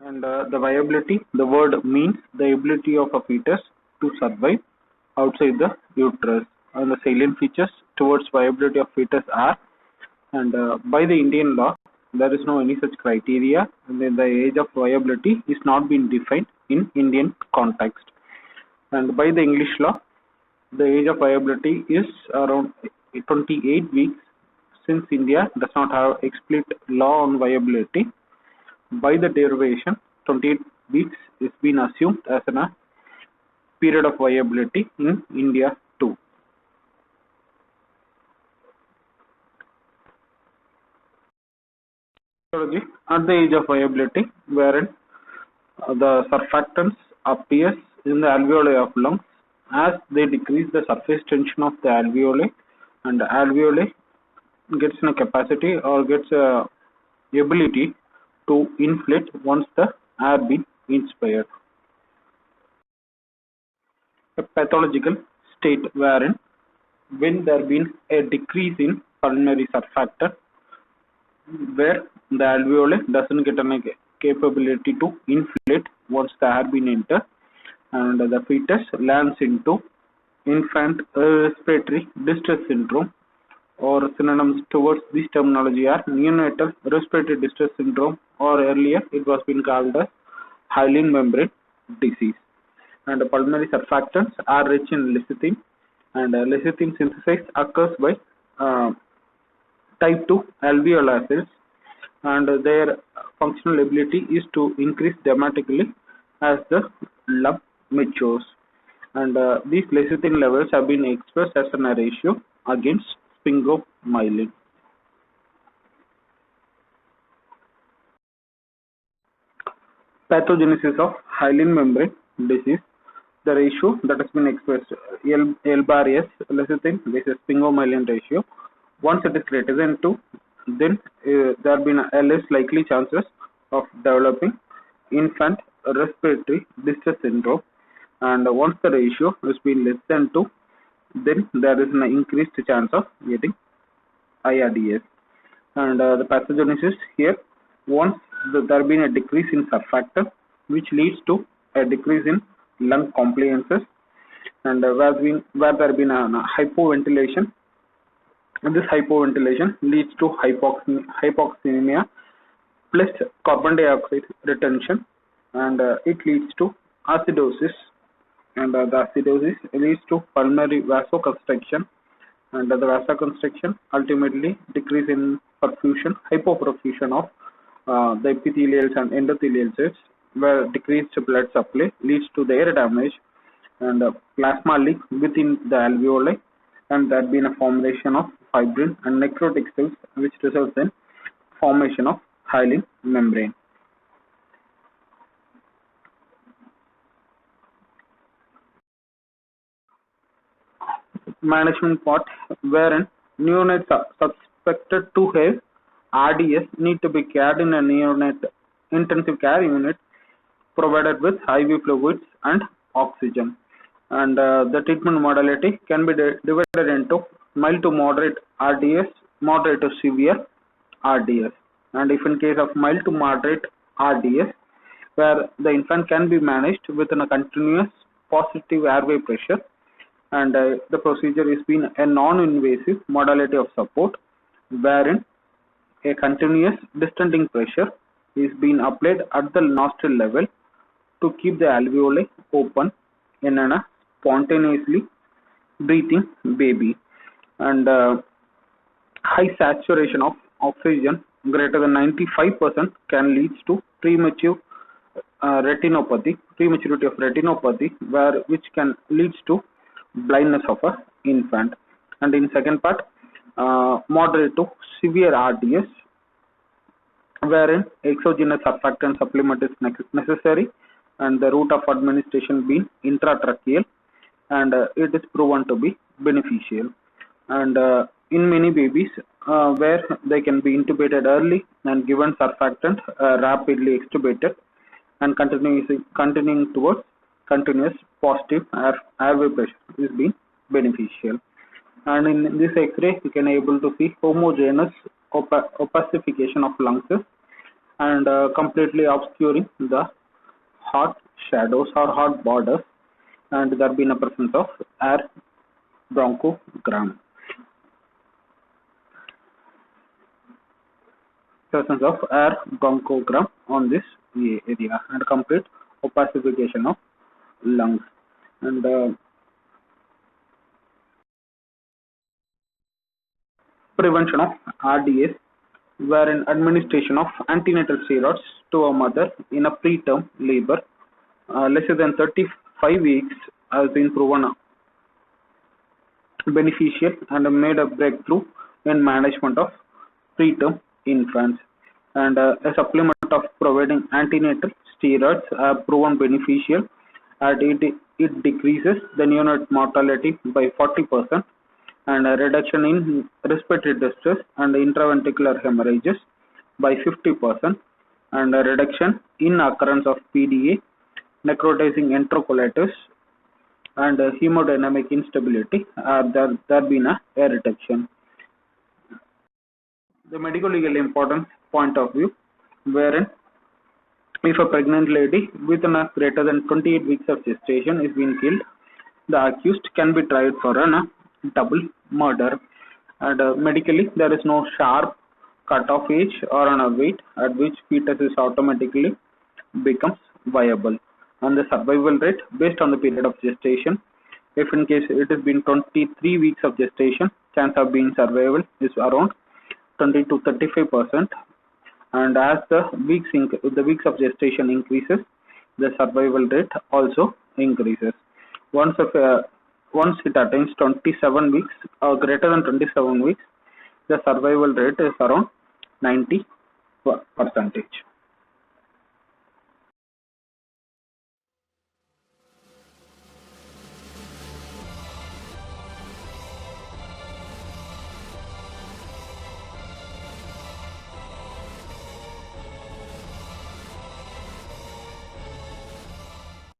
And the viability, the word means the ability of a fetus to survive outside the uterus. And the salient features towards viability of fetus are, and by the Indian law, there is no any such criteria, and then the age of viability is not been defined in Indian context. And by the English law, the age of viability is around 28 weeks. Since India does not have explicit law on viability, by the derivation, 28 weeks is been assumed as a period of viability in India too. At the age of viability, wherein the surfactants appears in the alveoli of lungs as they decrease the surface tension of the alveoli, and the alveoli gets a capacity or gets a ability to inflate once the air been inspired. A pathological state wherein when there been a decrease in pulmonary surfactant, where the alveoli doesn't get a capability to inflate once the air been entered, and the fetus lands into infant respiratory distress syndrome, or synonyms towards this terminology are neonatal respiratory distress syndrome, or earlier it was been called as hyaline membrane disease. And the pulmonary surfactants are rich in lecithin, and lecithin synthesis occurs by type 2 alveolar cells, and their functional ability is to increase dramatically as the lung matures. And these lecithin levels have been expressed as a ratio against sphingomyelin. Pathogenesis of hyaline membrane disease. The ratio that has been expressed L bar S lecithin, this is sphingomyelin ratio. Once it is greater than 2, then there have been a less likely chances of developing infant respiratory distress syndrome. And once the ratio has been less than 2, then there is an increased chance of getting IRDS. And the pathogenesis here, once there has been a decrease in surfactant, which leads to a decrease in lung compliances, and where there has been a hypoventilation, and this hypoventilation leads to hypoxemia plus carbon dioxide retention, and it leads to acidosis, and the acidosis leads to pulmonary vasoconstriction, and the vasoconstriction ultimately decrease in perfusion, hypoperfusion of the epithelials and endothelial cells, where decreased blood supply leads to their damage and plasma leak within the alveoli, and there been a formation of fibrin and necrotic cells, which results in formation of hyaline membrane. Management part, wherein neonates are suspected to have RDS need to be cared in a neonate intensive care unit provided with IV fluids and oxygen. And the treatment modality can be divided into mild to moderate RDS, moderate to severe RDS. And if in case of mild to moderate RDS, where the infant can be managed within a continuous positive airway pressure, and the procedure is being a non-invasive modality of support, wherein a continuous distending pressure is being applied at the nostril level to keep the alveoli open in a spontaneously breathing baby. And high saturation of oxygen greater than 95% can lead to premature retinopathy, prematurity of retinopathy, which can lead to blindness of a infant. And in second part, moderate to severe RDS, wherein exogenous surfactant supplement is necessary, and the route of administration being intratracheal, and it is proven to be beneficial. And in many babies, where they can be intubated early and given surfactant rapidly extubated and continuing towards continuous positive airway pressure is being beneficial. And in this X-ray, you can able to see homogeneous opacification of lungs and completely obscuring the hot shadows or hot borders, and there been a presence of air bronchogram. Presence of air bronchogram on this area, and complete opacification of lungs. And prevention of RDS, wherein administration of antenatal steroids to a mother in a preterm labor less than 35 weeks has been proven beneficial and made a breakthrough in management of preterm infants. And a supplement of providing antenatal steroids are proven beneficial, and it decreases the neonate mortality by 40%, and a reduction in respiratory distress and intraventricular hemorrhages by 50%, and a reduction in occurrence of PDA, necrotizing enterocolitis, and hemodynamic instability. There been a reduction. The medical legal importance point of view, wherein if a pregnant lady within a greater than 28 weeks of gestation is being killed, the accused can be tried for a double murder. And medically, there is no sharp cut-off age or on a weight at which fetus is automatically becomes viable. And the survival rate based on the period of gestation, if in case it has been 23 weeks of gestation, chance of being survival is around 20 to 35%. And as the weeks of gestation increases, the survival rate also increases. Once it attains 27 weeks or greater than 27 weeks, the survival rate is around 90%.